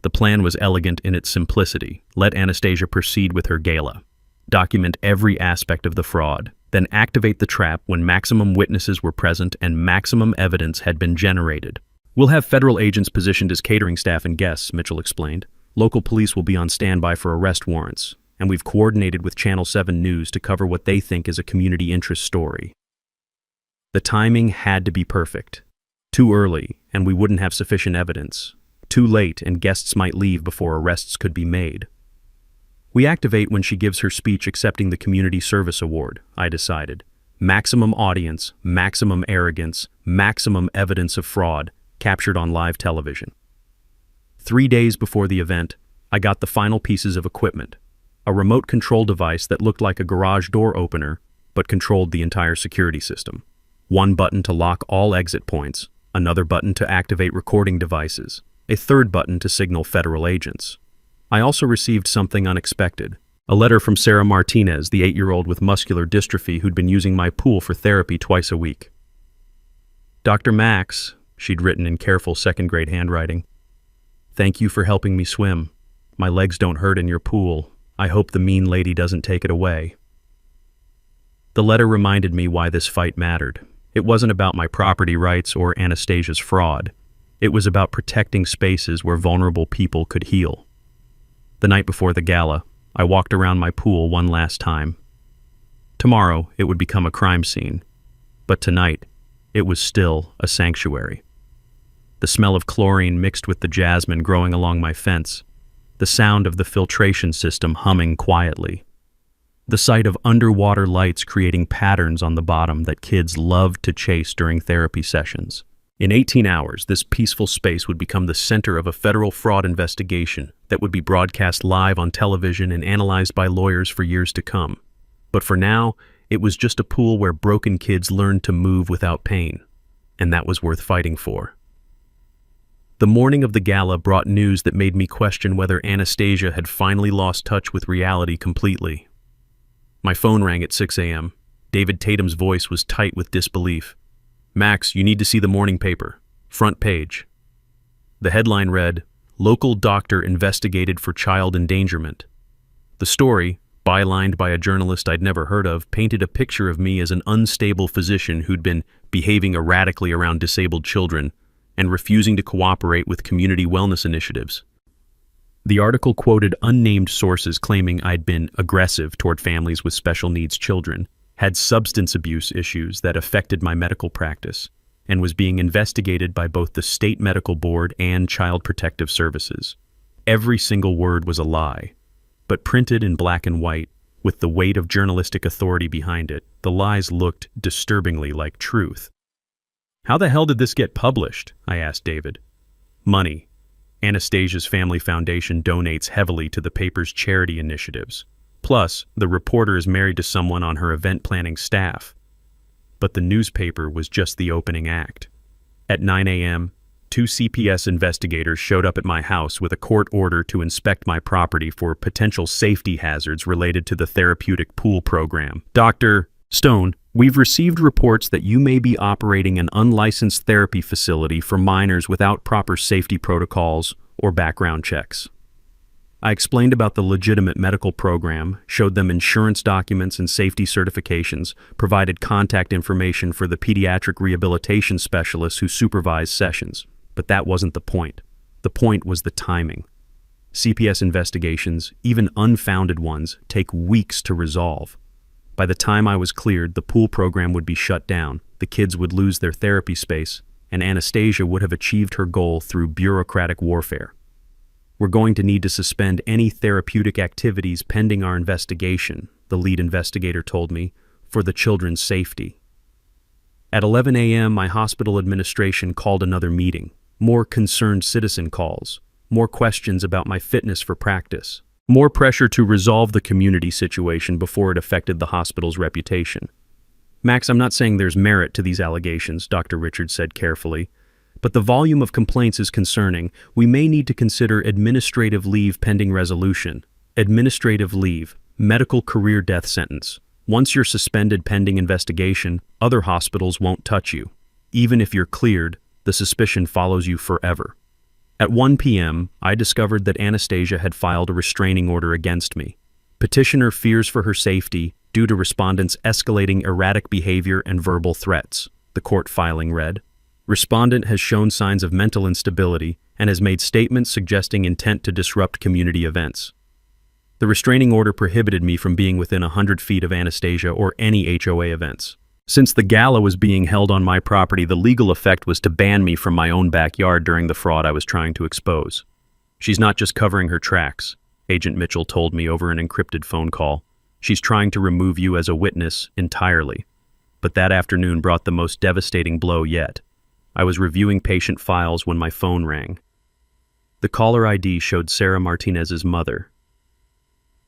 The plan was elegant in its simplicity. Let Anastasia proceed with her gala. Document every aspect of the fraud, then activate the trap when maximum witnesses were present and maximum evidence had been generated. We'll have federal agents positioned as catering staff and guests, Mitchell explained. Local police will be on standby for arrest warrants, and we've coordinated with Channel 7 News to cover what they think is a community interest story. The timing had to be perfect. Too early, and we wouldn't have sufficient evidence. Too late, and guests might leave before arrests could be made. We activate when she gives her speech accepting the Community Service Award, I decided. Maximum audience, maximum arrogance, maximum evidence of fraud, captured on live television. 3 days before the event, I got the final pieces of equipment. A remote control device that looked like a garage door opener, but controlled the entire security system. One button to lock all exit points, another button to activate recording devices, a third button to signal federal agents. I also received something unexpected. A letter from Sarah Martinez, the 8-year-old with muscular dystrophy who'd been using my pool for therapy twice a week. Dr. Max, she'd written in careful second-grade handwriting, thank you for helping me swim. My legs don't hurt in your pool. I hope the mean lady doesn't take it away. The letter reminded me why this fight mattered. It wasn't about my property rights or Anastasia's fraud. It was about protecting spaces where vulnerable people could heal. The night before the gala, I walked around my pool one last time. Tomorrow, it would become a crime scene. But tonight, it was still a sanctuary. The smell of chlorine mixed with the jasmine growing along my fence. The sound of the filtration system humming quietly. The sight of underwater lights creating patterns on the bottom that kids loved to chase during therapy sessions. In 18 hours, this peaceful space would become the center of a federal fraud investigation that would be broadcast live on television and analyzed by lawyers for years to come. But for now, it was just a pool where broken kids learned to move without pain, and that was worth fighting for. The morning of the gala brought news that made me question whether Anastasia had finally lost touch with reality completely. My phone rang at 6 a.m. David Tatum's voice was tight with disbelief. Max, you need to see the morning paper. Front page. The headline read, Local Doctor Investigated for Child Endangerment. The story, bylined by a journalist I'd never heard of, painted a picture of me as an unstable physician who'd been behaving erratically around disabled children and refusing to cooperate with community wellness initiatives. The article quoted unnamed sources claiming I'd been aggressive toward families with special needs children, had substance abuse issues that affected my medical practice, and was being investigated by both the State Medical Board and Child Protective Services. Every single word was a lie, but printed in black and white, with the weight of journalistic authority behind it, the lies looked disturbingly like truth. How the hell did this get published? I asked David. Money. Anastasia's Family Foundation donates heavily to the paper's charity initiatives. Plus, the reporter is married to someone on her event planning staff. But the newspaper was just the opening act. At 9 a.m., 2 CPS investigators showed up at my house with a court order to inspect my property for potential safety hazards related to the therapeutic pool program. Dr. Stone, we've received reports that you may be operating an unlicensed therapy facility for minors without proper safety protocols or background checks. I explained about the legitimate medical program, showed them insurance documents and safety certifications, provided contact information for the pediatric rehabilitation specialists who supervise sessions. But that wasn't the point. The point was the timing. CPS investigations, even unfounded ones, take weeks to resolve. By the time I was cleared, the pool program would be shut down, the kids would lose their therapy space, and Anastasia would have achieved her goal through bureaucratic warfare. We're going to need to suspend any therapeutic activities pending our investigation, the lead investigator told me, for the children's safety. At 11 a.m., my hospital administration called another meeting. More concerned citizen calls, more questions about my fitness for practice. More pressure to resolve the community situation before it affected the hospital's reputation. Max, I'm not saying there's merit to these allegations, Dr. Richards said carefully, but the volume of complaints is concerning. We may need to consider administrative leave pending resolution. Administrative leave, medical career death sentence. Once you're suspended pending investigation, other hospitals won't touch you. Even if you're cleared, the suspicion follows you forever. At 1 p.m., I discovered that Anastasia had filed a restraining order against me. Petitioner fears for her safety due to respondents' escalating erratic behavior and verbal threats, the court filing read. Respondent has shown signs of mental instability and has made statements suggesting intent to disrupt community events. The restraining order prohibited me from being within 100 feet of Anastasia or any HOA events. Since the gala was being held on my property, the legal effect was to ban me from my own backyard during the fraud I was trying to expose. She's not just covering her tracks, Agent Mitchell told me over an encrypted phone call. She's trying to remove you as a witness entirely. But that afternoon brought the most devastating blow yet. I was reviewing patient files when my phone rang. The caller ID showed Sarah Martinez's mother.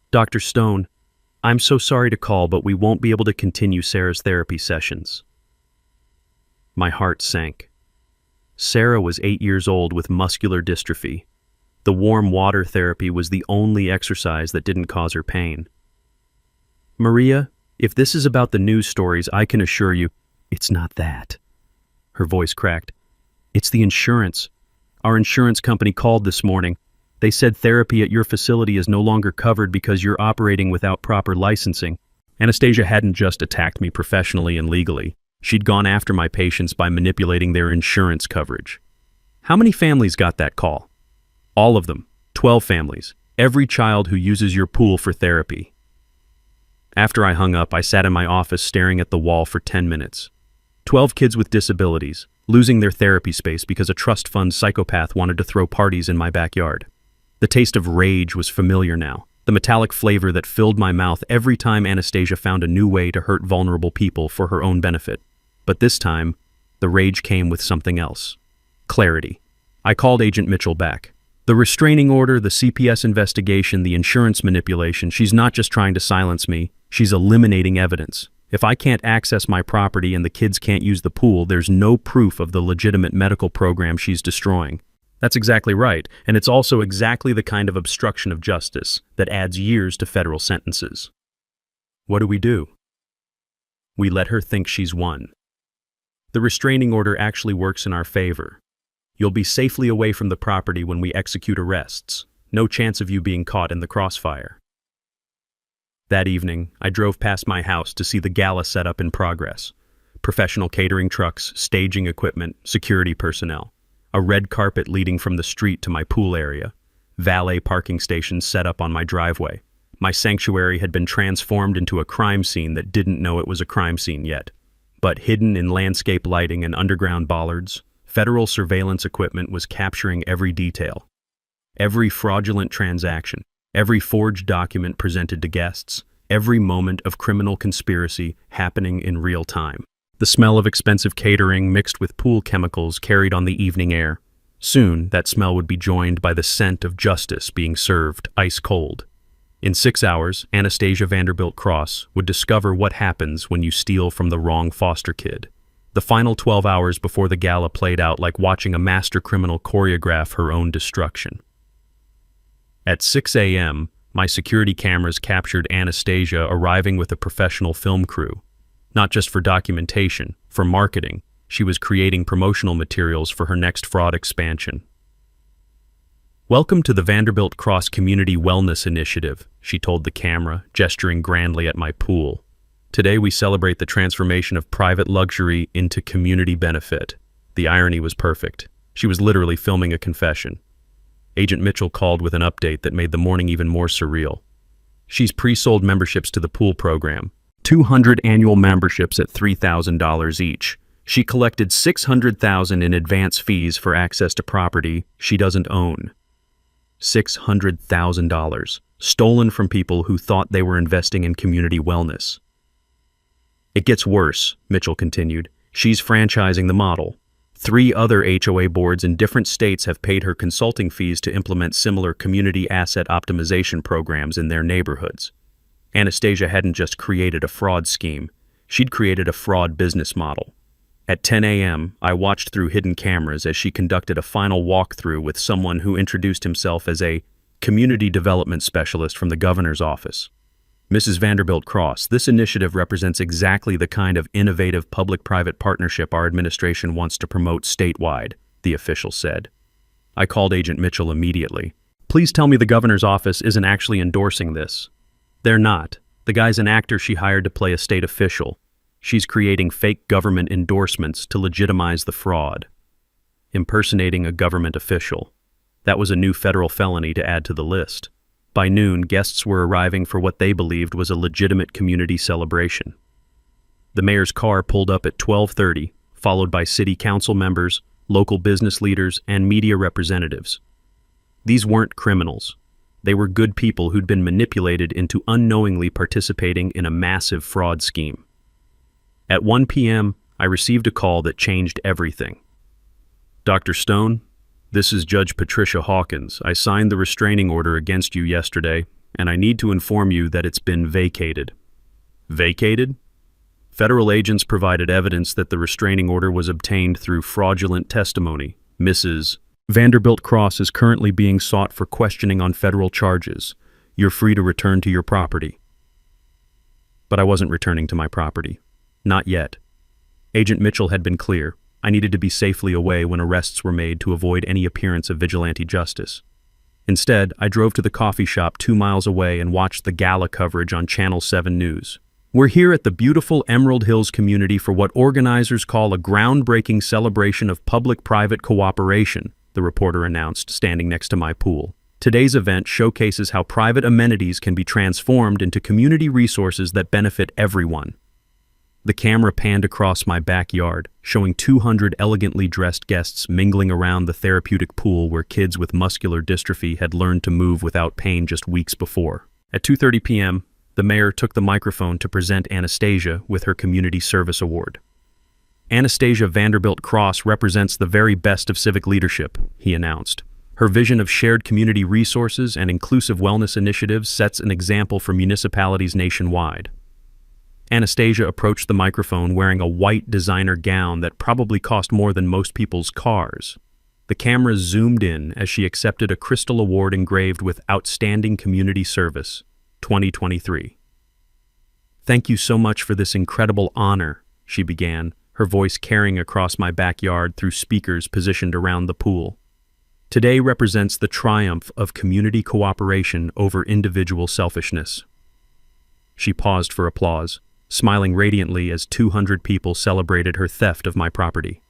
Dr. Stone, I'm so sorry to call, but we won't be able to continue Sarah's therapy sessions. My heart sank. Sarah was 8 years old with muscular dystrophy. The warm water therapy was the only exercise that didn't cause her pain. Maria, if this is about the news stories, I can assure you, it's not that. Her voice cracked. It's the insurance. Our insurance company called this morning. They said therapy at your facility is no longer covered because you're operating without proper licensing. Anastasia hadn't just attacked me professionally and legally. She'd gone after my patients by manipulating their insurance coverage. How many families got that call? All of them. 12 families. Every child who uses your pool for therapy. After I hung up, I sat in my office staring at the wall for 10 minutes. 12 kids with disabilities, losing their therapy space because a trust fund psychopath wanted to throw parties in my backyard. The taste of rage was familiar now, the metallic flavor that filled my mouth every time Anastasia found a new way to hurt vulnerable people for her own benefit. But this time, the rage came with something else. Clarity. I called Agent Mitchell back. The restraining order, the CPS investigation, the insurance manipulation, she's not just trying to silence me, she's eliminating evidence. If I can't access my property and the kids can't use the pool, there's no proof of the legitimate medical program she's destroying. That's exactly right, and it's also exactly the kind of obstruction of justice that adds years to federal sentences. What do? We let her think she's won. The restraining order actually works in our favor. You'll be safely away from the property when we execute arrests. No chance of you being caught in the crossfire. That evening, I drove past my house to see the gala setup in progress. Professional catering trucks, staging equipment, security personnel. A red carpet leading from the street to my pool area. Valet parking stations set up on my driveway. My sanctuary had been transformed into a crime scene that didn't know it was a crime scene yet. But hidden in landscape lighting and underground bollards, federal surveillance equipment was capturing every detail. Every fraudulent transaction, every forged document presented to guests, every moment of criminal conspiracy happening in real time. The smell of expensive catering mixed with pool chemicals carried on the evening air. Soon, that smell would be joined by the scent of justice being served ice cold. In 6 hours, Anastasia Vanderbilt Cross would discover what happens when you steal from the wrong foster kid. The final 12 hours before the gala played out like watching a master criminal choreograph her own destruction. At 6 a.m., my security cameras captured Anastasia arriving with a professional film crew. Not just for documentation, for marketing, she was creating promotional materials for her next fraud expansion. Welcome to the Vanderbilt Cross Community Wellness Initiative, she told the camera, gesturing grandly at my pool. Today we celebrate the transformation of private luxury into community benefit. The irony was perfect. She was literally filming a confession. Agent Mitchell called with an update that made the morning even more surreal. She's pre-sold memberships to the pool program. 200 annual memberships at $3,000 each. She collected $600,000 in advance fees for access to property she doesn't own. $600,000, stolen from people who thought they were investing in community wellness. It gets worse, Mitchell continued. She's franchising the model. 3 other HOA boards in different states have paid her consulting fees to implement similar community asset optimization programs in their neighborhoods. Anastasia hadn't just created a fraud scheme, she'd created a fraud business model. At 10 a.m., I watched through hidden cameras as she conducted a final walkthrough with someone who introduced himself as a community development specialist from the governor's office. Mrs. Vanderbilt Cross, this initiative represents exactly the kind of innovative public-private partnership our administration wants to promote statewide, the official said. I called Agent Mitchell immediately. Please tell me the governor's office isn't actually endorsing this. They're not. The guy's an actor she hired to play a state official. She's creating fake government endorsements to legitimize the fraud. Impersonating a government official. That was a new federal felony to add to the list. By noon, guests were arriving for what they believed was a legitimate community celebration. The mayor's car pulled up at 12:30, followed by city council members, local business leaders, and media representatives. These weren't criminals. They were good people who'd been manipulated into unknowingly participating in a massive fraud scheme. At 1 p.m., I received a call that changed everything. Dr. Stone, this is Judge Patricia Hawkins. I signed the restraining order against you yesterday, and I need to inform you that it's been vacated. Vacated? Federal agents provided evidence that the restraining order was obtained through fraudulent testimony. Mrs. Vanderbilt Cross is currently being sought for questioning on federal charges. You're free to return to your property. But I wasn't returning to my property. Not yet. Agent Mitchell had been clear. I needed to be safely away when arrests were made to avoid any appearance of vigilante justice. Instead, I drove to the coffee shop 2 miles away and watched the gala coverage on Channel 7 News. We're here at the beautiful Emerald Hills community for what organizers call a groundbreaking celebration of public-private cooperation, the reporter announced, standing next to my pool. Today's event showcases how private amenities can be transformed into community resources that benefit everyone. The camera panned across my backyard, showing 200 elegantly dressed guests mingling around the therapeutic pool where kids with muscular dystrophy had learned to move without pain just weeks before. At 2:30 p.m., the mayor took the microphone to present Anastasia with her Community Service Award. Anastasia Vanderbilt Cross represents the very best of civic leadership, he announced. Her vision of shared community resources and inclusive wellness initiatives sets an example for municipalities nationwide. Anastasia approached the microphone wearing a white designer gown that probably cost more than most people's cars. The cameras zoomed in as she accepted a crystal award engraved with Outstanding Community Service, 2023. Thank you so much for this incredible honor, she began, her voice carrying across my backyard through speakers positioned around the pool. Today represents the triumph of community cooperation over individual selfishness. She paused for applause, smiling radiantly as 200 people celebrated her theft of my property.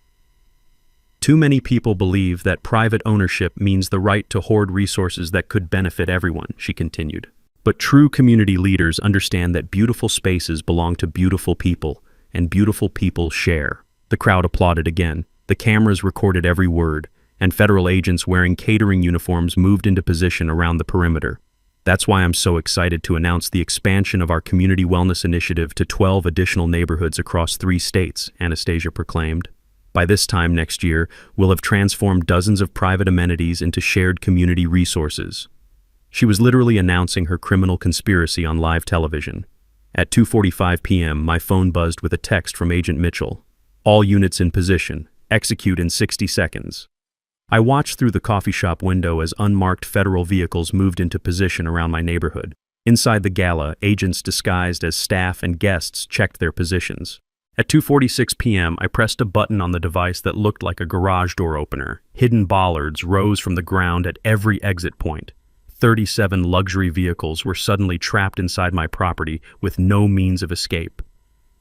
Too many people believe that private ownership means the right to hoard resources that could benefit everyone, she continued. But true community leaders understand that beautiful spaces belong to beautiful people, and beautiful people share. The crowd applauded again. The cameras recorded every word, and federal agents wearing catering uniforms moved into position around the perimeter. That's why I'm so excited to announce the expansion of our community wellness initiative to 12 additional neighborhoods across 3 states, Anastasia proclaimed. By this time next year, we'll have transformed dozens of private amenities into shared community resources. She was literally announcing her criminal conspiracy on live television. At 2:45 p.m., my phone buzzed with a text from Agent Mitchell. All units in position. Execute in 60 seconds. I watched through the coffee shop window as unmarked federal vehicles moved into position around my neighborhood. Inside the gala, agents disguised as staff and guests checked their positions. At 2:46 p.m., I pressed a button on the device that looked like a garage door opener. Hidden bollards rose from the ground at every exit point. 37 luxury vehicles were suddenly trapped inside my property with no means of escape.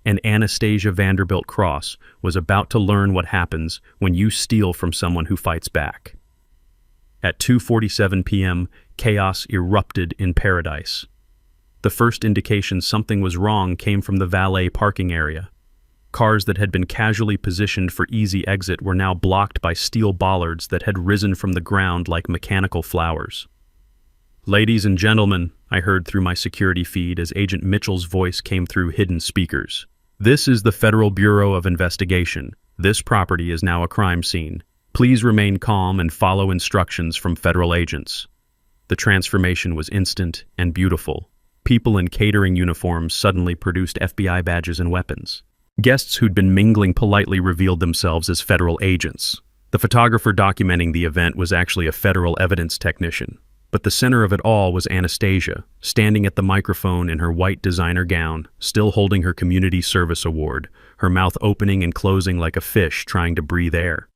And Anastasia Vanderbilt Cross was about to learn what happens when you steal from someone who fights back. At 2:47 p.m., chaos erupted in paradise. The first indication something was wrong came from the valet parking area. Cars that had been casually positioned for easy exit were now blocked by steel bollards that had risen from the ground like mechanical flowers. Ladies and gentlemen, I heard through my security feed as Agent Mitchell's voice came through hidden speakers. This is the Federal Bureau of Investigation. This property is now a crime scene. Please remain calm and follow instructions from federal agents. The transformation was instant and beautiful. People in catering uniforms suddenly produced FBI badges and weapons. Guests who'd been mingling politely revealed themselves as federal agents. The photographer documenting the event was actually a federal evidence technician. But the center of it all was Anastasia, standing at the microphone in her white designer gown, still holding her community service award, her mouth opening and closing like a fish trying to breathe air.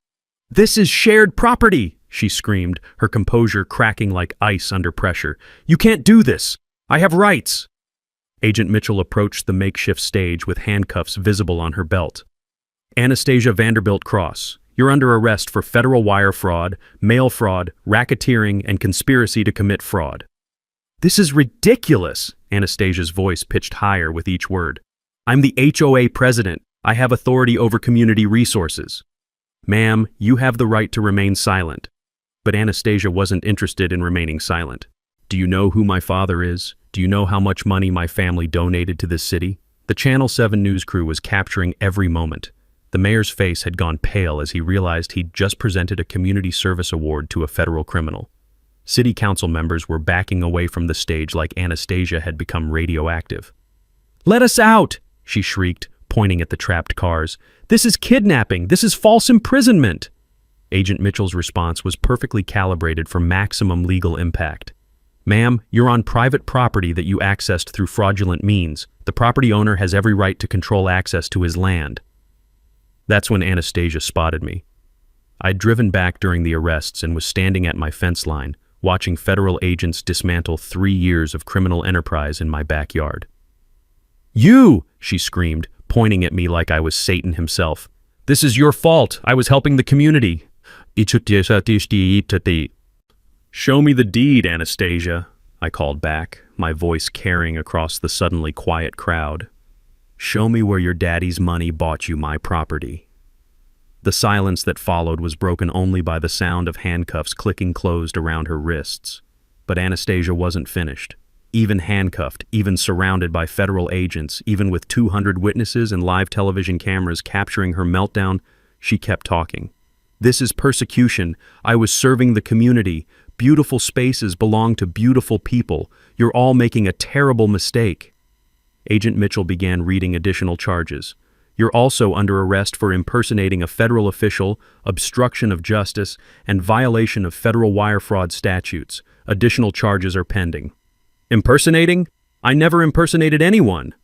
"This is shared property!" she screamed, her composure cracking like ice under pressure. "You can't do this! I have rights!" Agent Mitchell approached the makeshift stage with handcuffs visible on her belt. "Anastasia Vanderbilt Cross, you're under arrest for federal wire fraud, mail fraud, racketeering, and conspiracy to commit fraud." "This is ridiculous!" Anastasia's voice pitched higher with each word. "I'm the HOA president. I have authority over community resources." "Ma'am, you have the right to remain silent." But Anastasia wasn't interested in remaining silent. "Do you know who my father is? Do you know how much money my family donated to this city?" The Channel 7 news crew was capturing every moment. The mayor's face had gone pale as he realized he'd just presented a community service award to a federal criminal. City council members were backing away from the stage like Anastasia had become radioactive. "Let us out!" she shrieked, pointing at the trapped cars. "This is kidnapping! This is false imprisonment!" Agent Mitchell's response was perfectly calibrated for maximum legal impact. "Ma'am, you're on private property that you accessed through fraudulent means. The property owner has every right to control access to his land." That's when Anastasia spotted me. I'd driven back during the arrests and was standing at my fence line, watching federal agents dismantle 3 years of criminal enterprise in my backyard. "You!" she screamed, pointing at me like I was Satan himself. "This is your fault. I was helping the community." "Show me the deed, Anastasia," I called back, my voice carrying across the suddenly quiet crowd. "Show me where your daddy's money bought you my property." The silence that followed was broken only by the sound of handcuffs clicking closed around her wrists. But Anastasia wasn't finished. Even handcuffed, even surrounded by federal agents, even with 200 witnesses and live television cameras capturing her meltdown, she kept talking. "This is persecution. I was serving the community. Beautiful spaces belong to beautiful people. You're all making a terrible mistake." Agent Mitchell began reading additional charges. "You're also under arrest for impersonating a federal official, obstruction of justice, and violation of federal wire fraud statutes. Additional charges are pending." "Impersonating? I never impersonated anyone."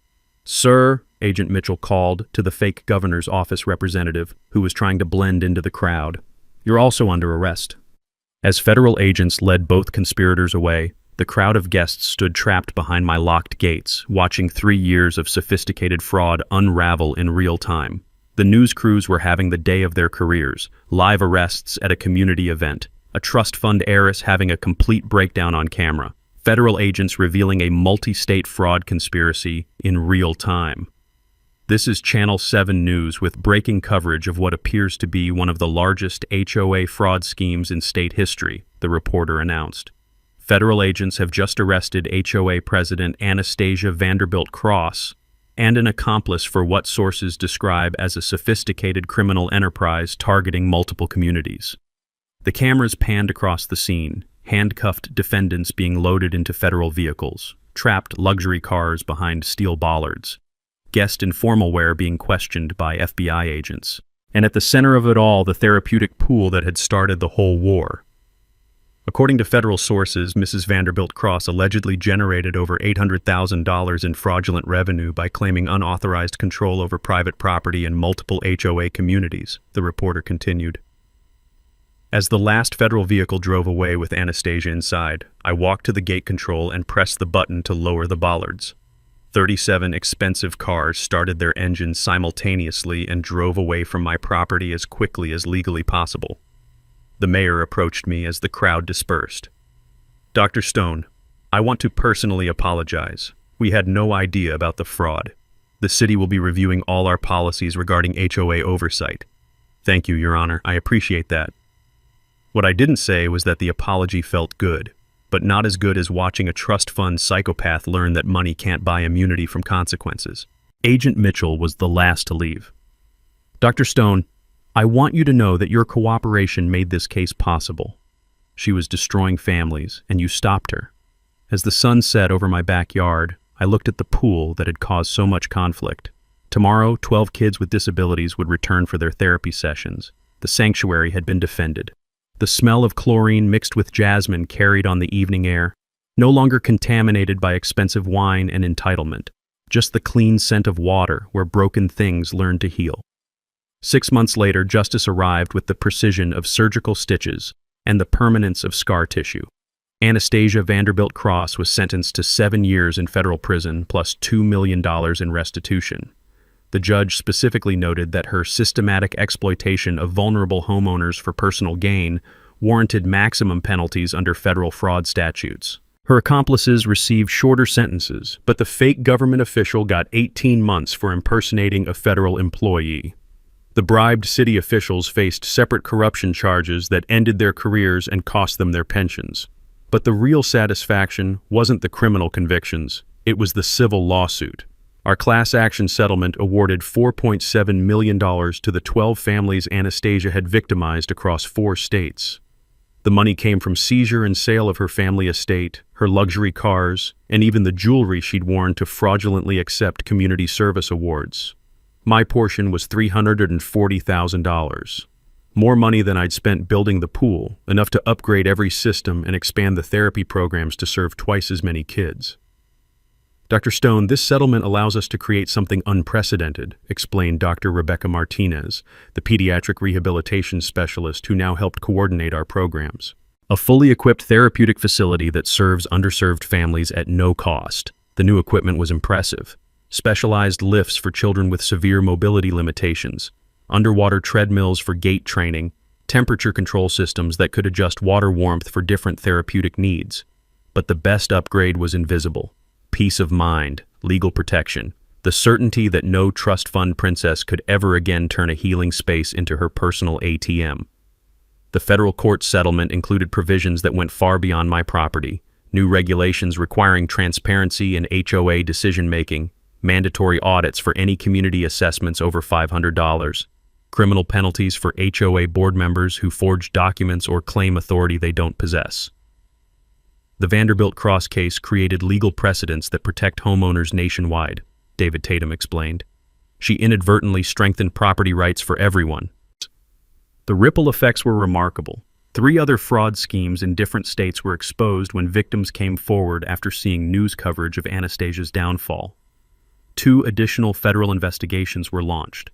"Sir," Agent Mitchell called to the fake governor's office representative, who was trying to blend into the crowd, "you're also under arrest." As federal agents led both conspirators away, the crowd of guests stood trapped behind my locked gates, watching 3 years of sophisticated fraud unravel in real time. The news crews were having the day of their careers, live arrests at a community event, a trust fund heiress having a complete breakdown on camera, federal agents revealing a multi-state fraud conspiracy in real time. This is Channel 7 News with breaking coverage of what appears to be one of the largest HOA fraud schemes in state history, the reporter announced. Federal agents have just arrested HOA President Anastasia Vanderbilt Cross and an accomplice for what sources describe as a sophisticated criminal enterprise targeting multiple communities. The cameras panned across the scene, handcuffed defendants being loaded into federal vehicles, trapped luxury cars behind steel bollards, guests in formal wear being questioned by FBI agents, and at the center of it all, the therapeutic pool that had started the whole war. According to federal sources, Mrs. Vanderbilt Cross allegedly generated over $800,000 in fraudulent revenue by claiming unauthorized control over private property in multiple HOA communities, the reporter continued. As the last federal vehicle drove away with Anastasia inside, I walked to the gate control and pressed the button to lower the bollards. 37 expensive cars started their engines simultaneously and drove away from my property as quickly as legally possible. The mayor approached me as the crowd dispersed. "Dr. Stone, I want to personally apologize. We had no idea about the fraud. The city will be reviewing all our policies regarding HOA oversight." "Thank you, Your Honor. I appreciate that." What I didn't say was that the apology felt good, but not as good as watching a trust fund psychopath learn that money can't buy immunity from consequences. Agent Mitchell was the last to leave. "Dr. Stone, I want you to know that your cooperation made this case possible. She was destroying families, and you stopped her. As the sun set over my backyard, I looked at the pool that had caused so much conflict. Tomorrow, 12 kids with disabilities would return for their therapy sessions. The sanctuary had been defended. The smell of chlorine mixed with jasmine carried on the evening air, no longer contaminated by expensive wine and entitlement, just the clean scent of water where broken things learned to heal. 6 months later, justice arrived with the precision of surgical stitches and the permanence of scar tissue. Anastasia Vanderbilt Cross was sentenced to 7 years in federal prison plus $2 million in restitution. The judge specifically noted that her systematic exploitation of vulnerable homeowners for personal gain warranted maximum penalties under federal fraud statutes. Her accomplices received shorter sentences, but the fake government official got 18 months for impersonating a federal employee. The bribed city officials faced separate corruption charges that ended their careers and cost them their pensions. But the real satisfaction wasn't the criminal convictions, it was the civil lawsuit. Our class action settlement awarded $4.7 million to the 12 families Anastasia had victimized across 4 states. The money came from seizure and sale of her family estate, her luxury cars, and even the jewelry she'd worn to fraudulently accept community service awards. My portion was $340,000. More money than I'd spent building the pool, enough to upgrade every system and expand the therapy programs to serve twice as many kids. Dr. Stone, this settlement allows us to create something unprecedented, explained Dr. Rebecca Martinez, the pediatric rehabilitation specialist who now helped coordinate our programs. A fully equipped therapeutic facility that serves underserved families at no cost. The new equipment was impressive. Specialized lifts for children with severe mobility limitations, underwater treadmills for gait training, temperature control systems that could adjust water warmth for different therapeutic needs. But the best upgrade was invisible. Peace of mind, legal protection, the certainty that no trust fund princess could ever again turn a healing space into her personal ATM. The federal court settlement included provisions that went far beyond my property, new regulations requiring transparency in HOA decision-making, mandatory audits for any community assessments over $500, criminal penalties for HOA board members who forge documents or claim authority they don't possess. The Vanderbilt Cross case created legal precedents that protect homeowners nationwide, David Tatum explained. She inadvertently strengthened property rights for everyone. The ripple effects were remarkable. 3 other fraud schemes in different states were exposed when victims came forward after seeing news coverage of Anastasia's downfall. 2 additional federal investigations were launched.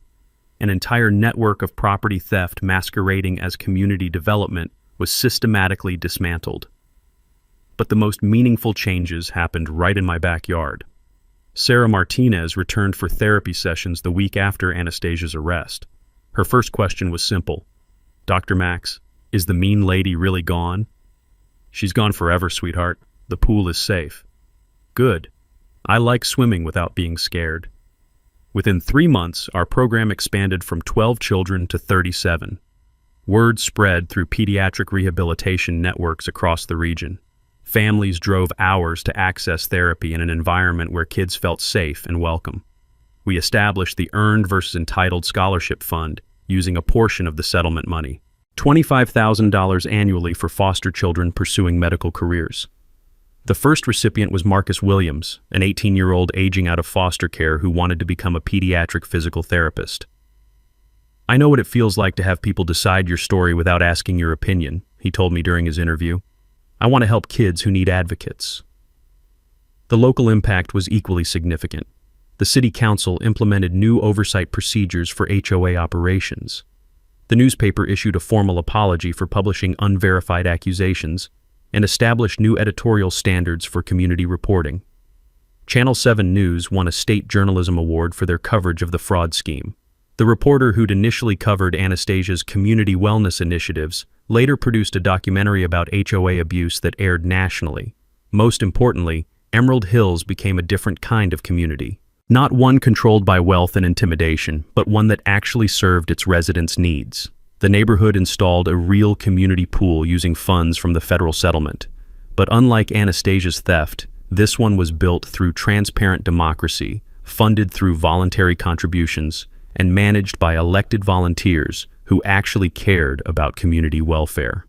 An entire network of property theft masquerading as community development was systematically dismantled. But the most meaningful changes happened right in my backyard. Sarah Martinez returned for therapy sessions the week after Anastasia's arrest. Her first question was simple. Dr. Max, is the mean lady really gone? She's gone forever, sweetheart. The pool is safe. Good. I like swimming without being scared. Within 3 months, our program expanded from 12 children to 37. Word spread through pediatric rehabilitation networks across the region. Families drove hours to access therapy in an environment where kids felt safe and welcome. We established the Earned versus Entitled Scholarship Fund using a portion of the settlement money, $25,000 annually for foster children pursuing medical careers. The first recipient was Marcus Williams, an 18-year-old aging out of foster care who wanted to become a pediatric physical therapist. I know what it feels like to have people decide your story without asking your opinion, he told me during his interview. I want to help kids who need advocates. The local impact was equally significant. The city council implemented new oversight procedures for HOA operations. The newspaper issued a formal apology for publishing unverified accusations and established new editorial standards for community reporting. Channel 7 News won a state journalism award for their coverage of the fraud scheme. The reporter who'd initially covered Anastasia's community wellness initiatives later produced a documentary about HOA abuse that aired nationally. Most importantly, Emerald Hills became a different kind of community. Not one controlled by wealth and intimidation, but one that actually served its residents' needs. The neighborhood installed a real community pool using funds from the federal settlement. But unlike Anastasia's theft, this one was built through transparent democracy, funded through voluntary contributions, and managed by elected volunteers who actually cared about community welfare.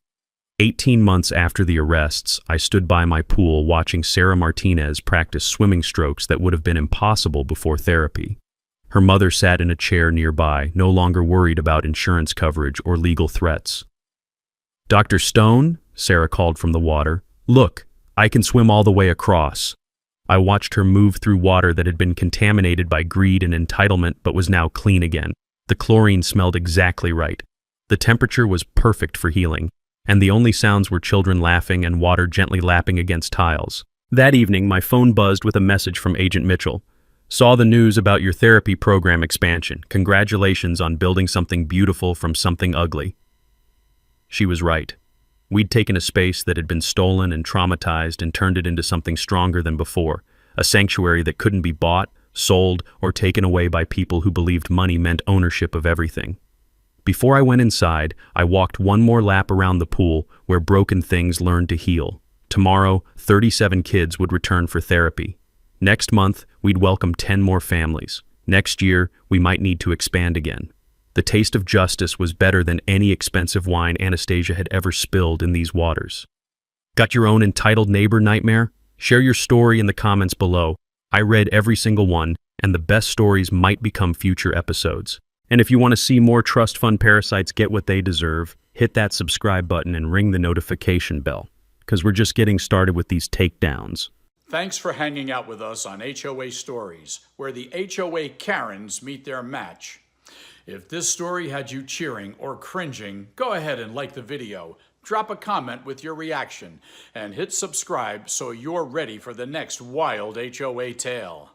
18 months after the arrests, I stood by my pool watching Sarah Martinez practice swimming strokes that would have been impossible before therapy. Her mother sat in a chair nearby, no longer worried about insurance coverage or legal threats. "Dr. Stone," Sarah called from the water, "look, I can swim all the way across." I watched her move through water that had been contaminated by greed and entitlement but was now clean again. The chlorine smelled exactly right. The temperature was perfect for healing, and the only sounds were children laughing and water gently lapping against tiles. That evening, my phone buzzed with a message from Agent Mitchell. "Saw the news about your therapy program expansion. Congratulations on building something beautiful from something ugly." She was right. We'd taken a space that had been stolen and traumatized and turned it into something stronger than before, a sanctuary that couldn't be bought, sold, or taken away by people who believed money meant ownership of everything. Before I went inside, I walked one more lap around the pool where broken things learned to heal. Tomorrow, 37 kids would return for therapy. Next month, we'd welcome 10 more families. Next year, we might need to expand again. The taste of justice was better than any expensive wine Anastasia had ever spilled in these waters. Got your own entitled neighbor nightmare? Share your story in the comments below. I read every single one, and the best stories might become future episodes. And if you want to see more trust fund parasites get what they deserve, hit that subscribe button and ring the notification bell, because we're just getting started with these takedowns. Thanks for hanging out with us on HOA Stories, where the HOA Karens meet their match. If this story had you cheering or cringing, go ahead and like the video, drop a comment with your reaction, and hit subscribe so you're ready for the next wild HOA tale.